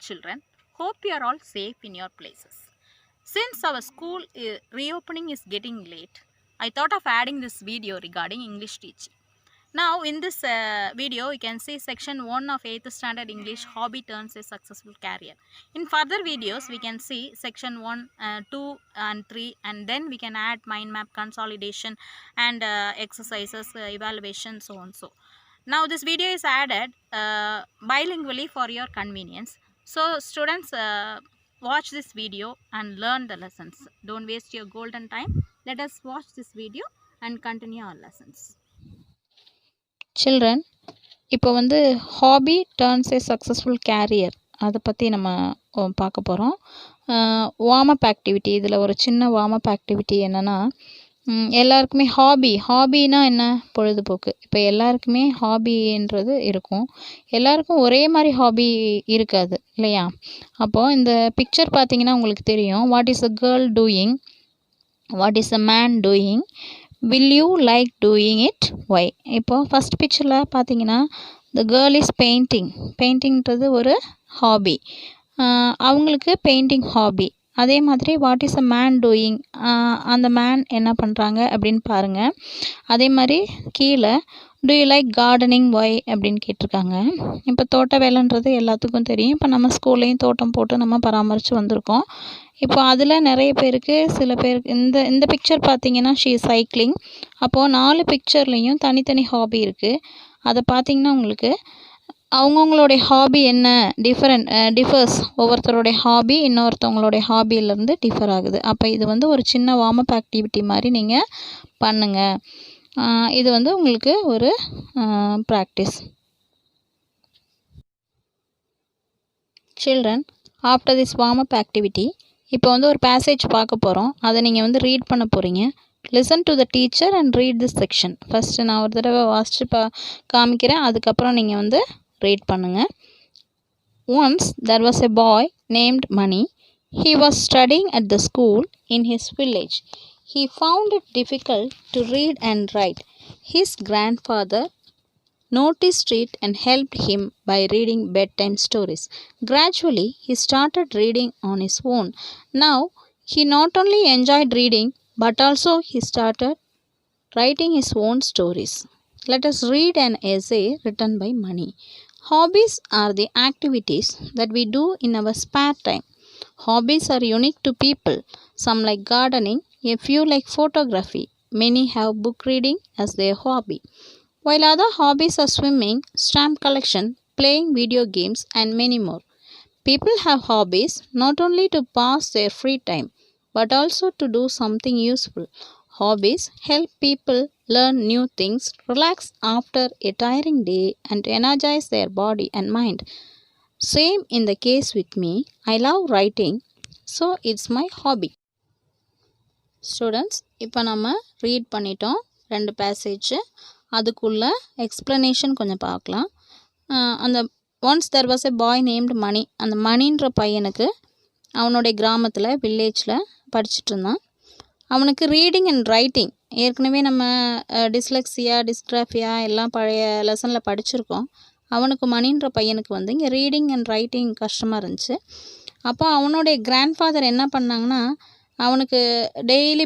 children. Hope you are all safe in your places. Since our school reopening is getting late, I thought of adding this video regarding English teaching. Now in this video you can see section 1 of 8th standard English, hobby turns a successful career. In further videos we can see section 1, 2 and 3, and then we can add mind map, consolidation and exercises, evaluation, so on. So now this video is added bilingually for your convenience. So students, watch this video and learn the lessons. Don't waste your golden time. Let us watch this video and continue our lessons. Children, இப்போ வந்து hobby turns a successful career அதை பற்றி நம்ம பார்க்க போகிறோம். Warm up activity, இதில் ஒரு சின்ன வார்ம் அப் ஆக்டிவிட்டி என்னென்னா, எல்லாருக்குமே ஹாபினா என்ன? பொழுதுபோக்கு. இப்போ எல்லாருக்குமே ஹாபின்றது இருக்கும். எல்லாருக்கும் ஒரே மாதிரி ஹாபி இருக்காது இல்லையா? அப்போது இந்த பிக்சர் பார்த்தீங்கன்னா உங்களுக்கு தெரியும். What is a girl doing, what is a man doing, will you like doing it, why. இப்போது ஃபஸ்ட் பிக்சரில் பார்த்தீங்கன்னா த கேர்ள் இஸ் பெயிண்டிங்கிறது ஒரு ஹாபி. அவங்களுக்கு பெயிண்டிங் ஹாபி. அதே மாதிரி what is a man doing, அந்த மேன் என்ன பண்ணுறாங்க அப்படின்னு பாருங்கள். அதே மாதிரி கீழே do you like gardening, why அப்படின்னு கேட்டிருக்காங்க. இப்போ தோட்ட வேலைன்றது எல்லாத்துக்கும் தெரியும். இப்போ நம்ம ஸ்கூல்லையும் தோட்டம் போட்டு நம்ம பராமரித்து வந்திருக்கோம். இப்போ அதில் நிறைய பேருக்கு, சில பேருக்கு இந்த பிக்சர் பார்த்தீங்கன்னா ஷீ சைக்கிளிங். அப்போது 4 பிக்சர்லேயும் தனித்தனி ஹாபி இருக்குது. அதை பார்த்தீங்கன்னா உங்களுக்கு அவங்கவுங்களுடைய ஹாபி என்ன டிஃபர்ஸ். ஒவ்வொருத்தருடைய ஹாபி இன்னொருத்தவங்களுடைய ஹாபியிலேருந்து டிஃபர் ஆகுது. அப்போ இது வந்து ஒரு சின்ன வார்ம் அப் ஆக்டிவிட்டி மாதிரி நீங்கள் பண்ணுங்கள். இது வந்து உங்களுக்கு ஒரு practice. Children, after this warm up activity இப்போ வந்து ஒரு பேசேஜ் பார்க்க போகிறோம். அதை நீங்கள் வந்து ரீட் பண்ண போகிறீங்க. Listen to the teacher and read this section. First நான் ஒரு தடவை வாசித்து காமிக்கிறேன். அதுக்கப்புறம் நீங்கள் வந்து ரீட் பண்ணுங்கள். Once there was a boy named Mani. He was studying at the school in his village. He found it difficult to read and write. His grandfather noticed it and helped him by reading bedtime stories. Gradually, he started reading on his own. Now, he not only enjoyed reading, but also he started writing his own stories. Let us read an essay written by Mani. Hobbies are the activities that we do in our spare time. Hobbies are unique to people. Some like gardening, a few like photography. Many have book reading as their hobby, while other hobbies are swimming, stamp collection, playing video games, and many more. People have hobbies not only to pass their free time, but also to do something useful. Hobbies help people learn new things, relax after a tiring day, and energize their body and mind. Same in the case with me. I love writing, so it's my hobby. Students, இப்போ நம்ம read பண்ணிட்டோம் 2 passage. அதுக்குள்ள explanation கொஞ்சம் பார்க்கலாம். அந்த once there was a boy named Mani. அந்த மணின்ற பையனுக்கு அவனுடைய கிராமத்தில் வில்லேஜில் படிச்சுட்டு இருந்தான். அவனுக்கு ரீடிங் அண்ட் ரைட்டிங், ஏற்கனவே நம்ம டிஸ்லெக்ஸியா, டிஸ்கிராஃபியா எல்லாம் பழைய லெசனில் படிச்சிருக்கோம். அவனுக்கு மணின்ற பையனுக்கு வந்து இங்கே ரீடிங் அண்ட் ரைட்டிங் கஷ்டமாக இருந்துச்சு. அப்போ அவனுடைய கிராண்ட்ஃபாதர் என்ன பண்ணாங்கன்னா, அவனுக்கு டெய்லி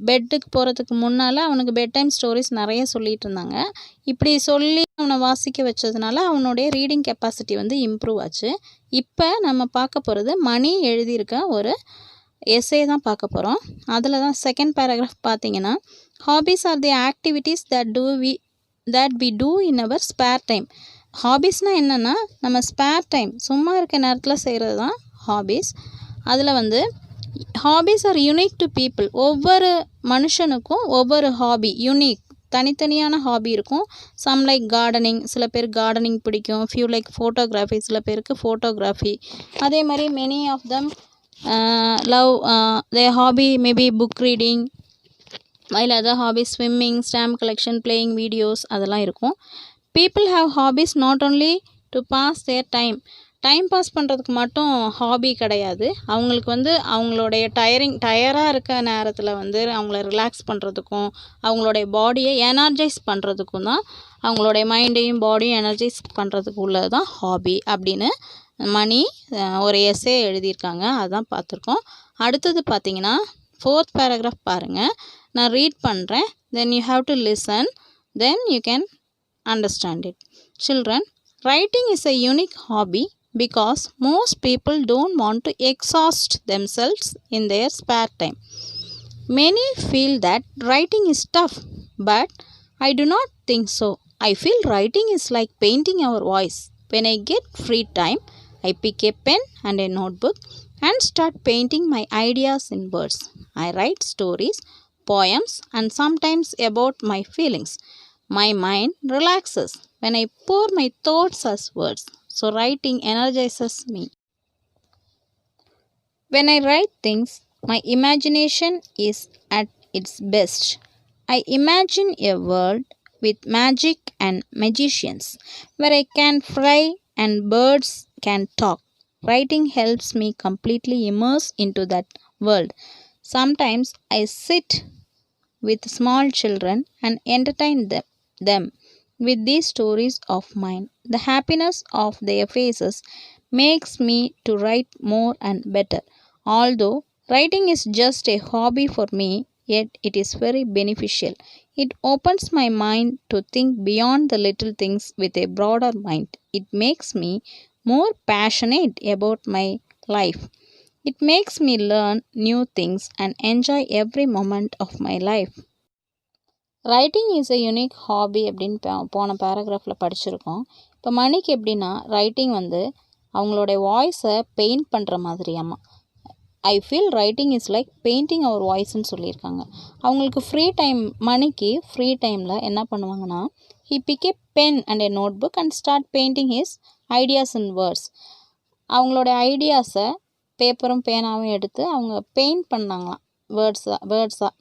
பெட்டுக்கு போகிறதுக்கு முன்னால் அவனுக்கு பெட் டைம் ஸ்டோரிஸ் நிறைய சொல்லிகிட்டு இருந்தாங்க. இப்படி சொல்லி அவனை வாசிக்க வச்சதுனால அவனுடைய ரீடிங் கெப்பாசிட்டி வந்து இம்ப்ரூவ் ஆச்சு. இப்போ நம்ம பார்க்க போகிறது மணி எழுதியிருக்க ஒரு எஸ்ஸே தான் பார்க்க போகிறோம். அதில் தான் செகண்ட் பேராகிராஃப் பார்த்தீங்கன்னா, hobbies are the activities that we do in our spare time. ஹாபீஸ்னால் என்னென்னா, நம்ம ஸ்பேர் டைம் சும்மா இருக்க நேரத்தில் செய்கிறது தான் ஹாபீஸ். அதில் வந்து hobbies R unique to people. ஒவ்வொரு மனுஷனுக்கும் ஒவ்வொரு ஹாபி யூனிக், தனித்தனியான ஹாபி இருக்கும். சம் லைக் கார்டனிங், சில பேர் கார்டனிங் பிடிக்கும். ஃபியூ லைக் ஃபோட்டோகிராஃபி, சில பேருக்கு ஃபோட்டோகிராஃபி. அதே மாதிரி many of them love their hobby may be book reading, while other hobbies swimming, stamp collection, playing videos, அதெல்லாம் இருக்கும். People have hobbies not only to pass their time pass பண்ணுறதுக்கு மட்டும் hobby கிடையாது. அவங்களுக்கு வந்து அவங்களுடைய டயராக இருக்க நேரத்தில் வந்து அவங்கள ரிலாக்ஸ் பண்ணுறதுக்கும் அவங்களுடைய பாடியை எனர்ஜைஸ் பண்ணுறதுக்கும் தான், அவங்களுடைய மைண்டையும் பாடியும் எனர்ஜைஸ் பண்ணுறதுக்கு உள்ளது தான் ஹாபி அப்படின்னு மணி ஒரு எஸ்ஸே எழுதியிருக்காங்க, அதுதான் பார்த்துருக்கோம். அடுத்தது பார்த்தீங்கன்னா 4th பேராகிராஃப் பாருங்கள். நான் ரீட் பண்ணுறேன், then you have to listen, then you can understand it. Children, writing is a unique hobby because most people don't want to exhaust themselves in their spare time. Many feel that writing is tough, but I do not think so. I feel writing is like painting our voice. When I get free time, I pick a pen and a notebook and start painting my ideas in words. I write stories, poems, and sometimes about my feelings. My mind relaxes when I pour my thoughts as words, so writing energizes me. When I write things, my imagination is at its best. I imagine a world with magic and magicians, where I can fly and birds can talk. Writing helps me completely immerse into that world. Sometimes I sit with small children and entertain them with these stories of mine. The happiness of their faces makes me to write more and better. Although writing is just a hobby for me, yet it is very beneficial. It opens my mind to think beyond the little things with a broader mind. It makes me more passionate about my life. It makes me learn new things and enjoy every moment of my life. Writing is a unique hobby அப்படின்னு போன பேராகிராஃபில் படிச்சிருக்கோம். இப்போ மணிக்கு எப்படின்னா writing வந்து அவங்களுடைய வாய்ஸை paint பண்ணுற மாதிரியாம்மா. I feel writing is like painting our voice சொல்லியிருக்காங்க. அவங்களுக்கு ஃப்ரீ டைம், மணிக்கு ஃப்ரீ டைமில் என்ன பண்ணுவாங்கன்னா, he pick a pen and a notebook and start painting his ideas in words. அவங்களோட ஐடியாஸை பேப்பரும் பேனாவும் எடுத்து அவங்க பெயிண்ட் பண்ணாங்களாம் வேர்ட்ஸாக.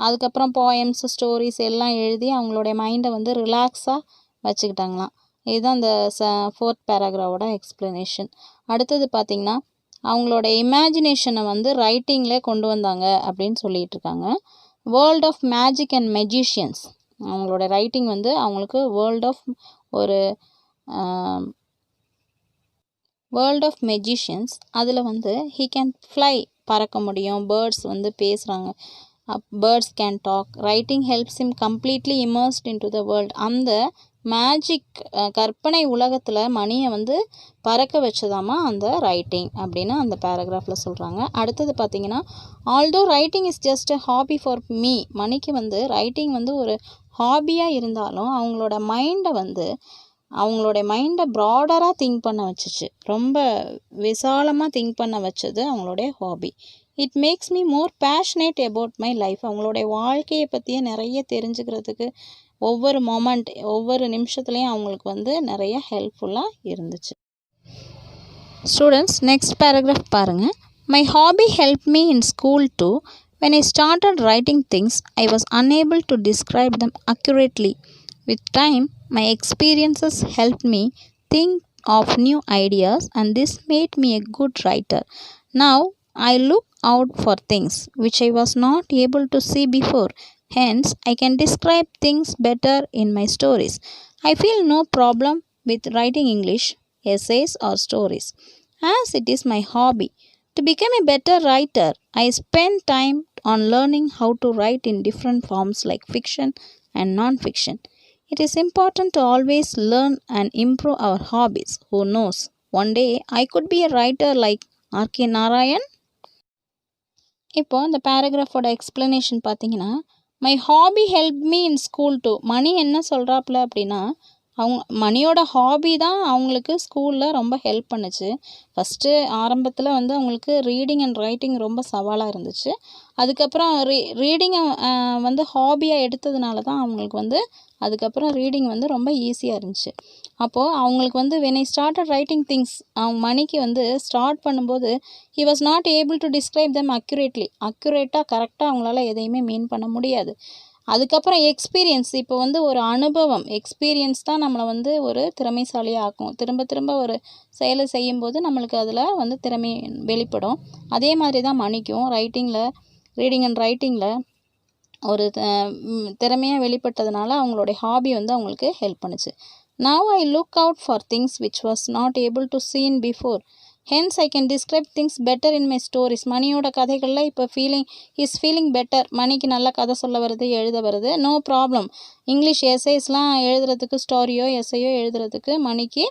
அதுக்கப்புறம் போயம்ஸ், ஸ்டோரிஸ் எல்லாம் எழுதி அவங்களுடைய மைண்டை வந்து ரிலாக்ஸாக வச்சுக்கிட்டாங்களாம். இதுதான் அந்த 4th பேராகிராஃபோட எக்ஸ்ப்ளனேஷன். அடுத்தது பார்த்திங்கன்னா அவங்களோட இமேஜினேஷனை வந்து ரைட்டிங்கில் கொண்டு வந்தாங்க அப்படின்னு சொல்லிகிட்டு இருக்காங்க. World of magic and magicians, அவங்களோட ரைட்டிங் வந்து அவங்களுக்கு வேர்ல்ட் ஆஃப் மெஜிஷியன்ஸ். அதில் வந்து ஹீ கேன் ஃப்ளை, பறக்க முடியும். பேர்ட்ஸ் வந்து பேசுகிறாங்க, birds can talk. Writing helps him completely immersed in to the world. அந்த மேஜிக் கற்பனை உலகத்தில் மணியை வந்து பறக்க வச்சதாமா அந்த ரைட்டிங் அப்படின்னு அந்த பேராகிராஃபில் சொல்கிறாங்க. அடுத்தது பார்த்திங்கன்னா, although writing is just a hobby for me. மணிக்கு வந்து ரைட்டிங் வந்து ஒரு ஹாபியாக இருந்தாலும் அவங்களோட மைண்டை ப்ராடராக திங்க் பண்ண வச்சுச்சு, ரொம்ப விசாலமாக திங்க் பண்ண வச்சது அவங்களுடைய hobby. It makes me more passionate about my life. அவங்களுடைய வாழ்க்கையை பற்றியே நிறைய தெரிஞ்சுக்கிறதுக்கு ஒவ்வொரு மொமெண்ட், ஒவ்வொரு நிமிஷத்துலேயும் அவங்களுக்கு வந்து நிறைய ஹெல்ப்ஃபுல்லாக இருந்துச்சு. ஸ்டூடெண்ட்ஸ், நெக்ஸ்ட் பேராகிராஃப் பாருங்கள். My hobby help me in school too. When I started writing things, I was unable to describe them accurately. With time, my experiences helped me think of new ideas, and this made me a good writer. Now, I look out for things which I was not able to see before. Hence, I can describe things better in my stories. I feel no problem with writing English, essays or stories, as it is my hobby. To become a better writer, I spend time on learning how to write in different forms like fiction and non-fiction. It is important to always learn and improve our hobbies. Who knows, one day I could be a writer like R.K. Narayan. இப்போ இந்த பேராகிராஃபோட explanation பார்த்தீங்கன்னா, my hobby help me in school too. Mani என்ன சொல்கிறாப்புல அப்படின்னா, மணியோட hobby தான் அவங்களுக்கு ஸ்கூலில் ரொம்ப ஹெல்ப் பண்ணுச்சு. ஃபஸ்ட்டு ஆரம்பத்தில் வந்து அவங்களுக்கு ரீடிங் அண்ட் ரைட்டிங் ரொம்ப சவாலாக இருந்துச்சு. அதுக்கப்புறம் ரீடிங்கை வந்து ஹாபியாக எடுத்ததுனால தான் அவங்களுக்கு வந்து அதுக்கப்புறம் ரீடிங் வந்து ரொம்ப ஈஸியாக இருந்துச்சு. அப்போது அவங்களுக்கு வந்து when I started writing things, அவங்க மணிக்கு வந்து ஸ்டார்ட் பண்ணும்போது he was not able to describe them அக்யூரேட்டாக கரெக்டாக அவங்களால எதையுமே மீன் பண்ண முடியாது. அதுக்கப்புறம் எக்ஸ்பீரியன்ஸ், இப்போ வந்து ஒரு அனுபவம், எக்ஸ்பீரியன்ஸ் தான் நம்மளை வந்து ஒரு திறமைசாலியாக ஆக்கும். திரும்ப திரும்ப ஒரு செயலை செய்யும்போது நம்மளுக்கு அதில் வந்து திறமை வெளிப்படும். அதே மாதிரி தான் மணிக்கும் ரீடிங் அண்ட் ரைட்டிங்கில் ஒரு திறமையாக வெளிப்பட்டதுனால அவங்களுடைய ஹாபி வந்து அவங்களுக்கு ஹெல்ப் பண்ணுச்சு. Now I look out for things which was not able to see in before. Hence I can describe things better in my stories. மணியோட கதைகளில் இப்போ ஃபீலிங் பெட்டர். மணிக்கு நல்ல கதை சொல்ல வருது, எழுத வருது, நோ ப்ராப்ளம். இங்கிலீஷ் எஸ்ஏஸ்லாம் எழுதுறதுக்கு, ஸ்டோரியோ எஸ்ஐயோ எழுதுறதுக்கு மணிக்கு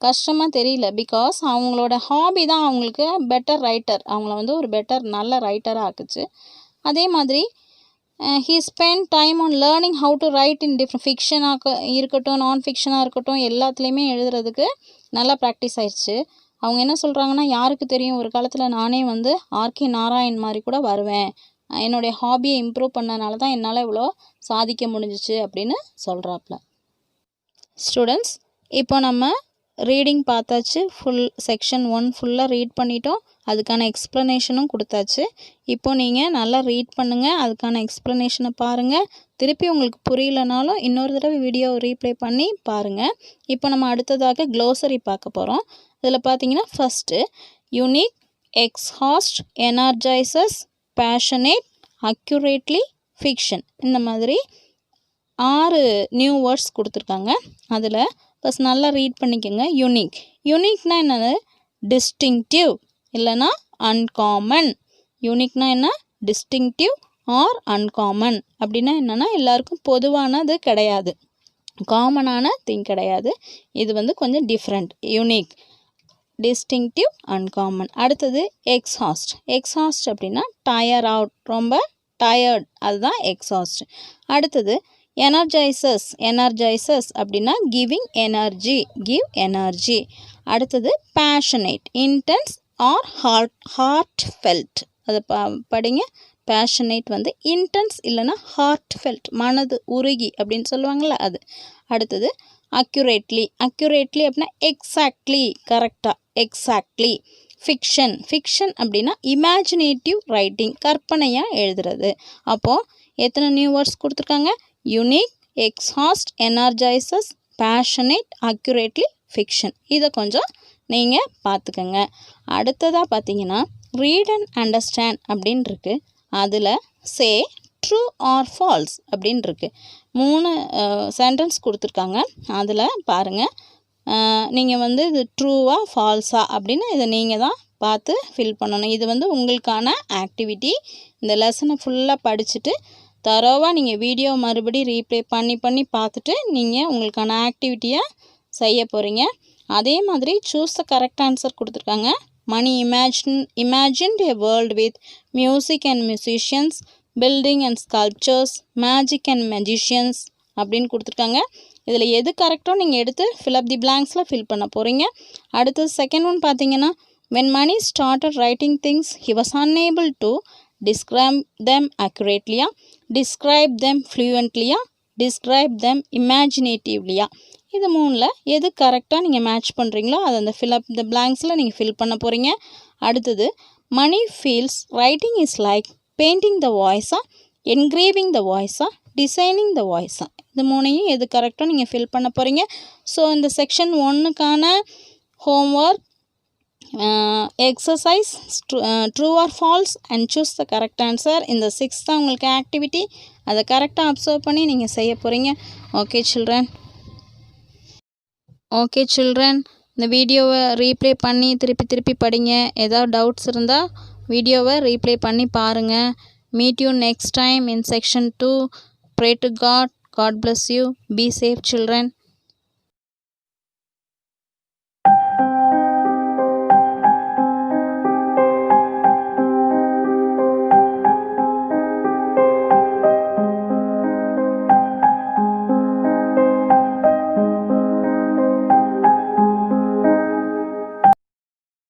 கஷ்டமாக தெரியல. பிகாஸ் அவங்களோட ஹாபி தான் அவங்களுக்கு பெட்டர் ரைட்டர், அவங்கள வந்து ஒரு நல்ல ரைட்டராக ஆக்குச்சு. அதே மாதிரி he spent time on learning how to write in different ஃபிக்ஷனாக இருக்கட்டும், நான் ஃபிக்ஷனாக இருக்கட்டும், எல்லாத்துலேயுமே எழுதுறதுக்கு நல்லா ப்ராக்டிஸ் ஆயிடுச்சு. அவங்க என்ன சொல்கிறாங்கன்னா, யாருக்கு தெரியும், ஒரு காலத்தில் நானே வந்து ஆர்கே நாராயண் மாதிரி கூட வருவேன், என்னுடைய ஹாபியை இம்ப்ரூவ் பண்ணனால தான் என்னால் இவ்வளோ சாதிக்க முடிஞ்சிச்சு அப்படின்னு சொல்கிறாப்புல. ஸ்டூடெண்ட்ஸ், இப்போ நம்ம ரீடிங் பார்த்தாச்சு. செக்ஷன் 1 ஃபுல்லாக ரீட் பண்ணிட்டோம். அதுக்கான எக்ஸ்ப்ளனேஷனும் கொடுத்தாச்சு. இப்போ நீங்கள் நல்லா ரீட் பண்ணுங்கள், அதுக்கான எக்ஸ்ப்ளனேஷனை பாருங்கள். திருப்பி உங்களுக்கு புரியலனாலும் இன்னொரு தடவை வீடியோ ரீப்ளே பண்ணி பாருங்கள். இப்போ நம்ம அடுத்ததாக க்ளோசரி பார்க்க போகிறோம். இதில் பார்த்தீங்கன்னா first unique, exhaust, energises, passionate, accurately, fiction, இந்த மாதிரி 6 நியூ வேர்ட்ஸ் கொடுத்துருக்காங்க. அதில் ஃபஸ்ட் நல்லா ரீட் பண்ணிக்கோங்க. யூனிக்னா என்னது? டிஸ்டிங்டிவ் இல்லைனா அன்காமன். யூனிக்னா என்ன? Distinctive or uncommon. அப்படின்னா என்னென்னா எல்லாருக்கும் பொதுவானது கிடையாது, காமனான திங் கிடையாது, இது வந்து கொஞ்சம் டிஃப்ரெண்ட். Unique, distinctive, uncommon. அடுத்தது எக்ஸாஸ்ட் அப்படின்னா டயர் அவுட், ரொம்ப டயர்ட், அதுதான் எக்ஸாஸ்ட். அடுத்தது எனர்ஜைசஸ் அப்படின்னா கிவிங் எனர்ஜி, கிவ் எனர்ஜி. அடுத்தது passionate, intense or heartfelt. அதை படிங்க. பேஷனேட் வந்து இன்டென்ஸ் இல்லைனா ஹார்ட் ஃபெல்ட், மனது உருகி அப்படின்னு சொல்லுவாங்கள்ல அது. அடுத்தது அக்யூரேட்லி அப்படின்னா எக்ஸாக்ட்லி, கரெக்டாக, எக்ஸாக்ட்லி. ஃபிக்ஷன் அப்படின்னா இமேஜினேட்டிவ் ரைட்டிங், கற்பனையாக எழுதுறது. அப்போது எத்தனை நியூ வேர்ட்ஸ் கொடுத்துருக்காங்க? Unique, exhaust, energises, passionate, accurately, fiction. இதை கொஞ்சம் நீங்கள் பார்த்துக்கோங்க. அடுத்ததாக பார்த்தீங்கன்னா ரீட் அண்ட் அண்டர்ஸ்டாண்ட் அப்படின்னு இருக்குது. அதில் சே, ட்ரூ ஆர் ஃபால்ஸ் அப்படின்னு இருக்குது. 3 சென்டென்ஸ் கொடுத்துருக்காங்க. அதில் பாருங்கள், நீங்கள் வந்து இது ட்ரூவா ஃபால்ஸா அப்படின்னு இதை நீங்கள் தான் பார்த்து ஃபில் பண்ணணும். இது வந்து உங்களுக்கான ஆக்டிவிட்டி. இந்த லெசனை ஃபுல்லாக படிச்சுட்டு தரோவாக நீங்கள் வீடியோ மறுபடியும் ரீப்ளே பண்ணி பார்த்துட்டு நீங்கள் உங்களுக்கான ஆக்டிவிட்டியை செய்ய போகிறீங்க. அதே மாதிரி சூஸ் த கரெக்ட் ஆன்சர் கொடுத்துருக்காங்க. மணி imagined a world with music and musicians, building and sculptures, magic and magicians அப்படின்னு கொடுத்துருக்காங்க. இதில் எது கரெக்டோ நீங்கள் எடுத்து fill up the blanksல ஃபில் பண்ண போகிறீங்க. அடுத்தது செகண்ட் ஒன் பார்த்தீங்கன்னா, when Mani started writing things he was unable to describe them accurately, describe them fluently, describe them imaginatively. இது 3ல் எது கரெக்டாக நீங்கள் மேட்ச் பண்ணுறீங்களோ அதை அந்த fill up the blanksல நீங்கள் ஃபில் பண்ண போகிறீங்க. அடுத்தது Mani feels writing is like painting the voice, engraving the voice, designing the voice. இது 3ஐயும் எது கரெக்டாக நீங்கள் ஃபில் பண்ண போகிறீங்க. ஸோ இந்த செக்ஷன் 1க்கான homework exercise true or false and choose the correct answer. இந்த 6 தான் உங்களுக்கு ஆக்டிவிட்டி. அதை கரெக்டாக அப்சர்வ் பண்ணி நீங்கள் செய்ய போகிறீங்க. ஓகே சில்ட்ரன், இந்த வீடியோவை ரீப்ளே பண்ணி திருப்பி படிங்க. ஏதாவது டவுட்ஸ் இருந்தால் வீடியோவை ரீப்ளே பண்ணி பாருங்கள். Meet you next time in section 2. Pray to God. God bless you. Be safe, children.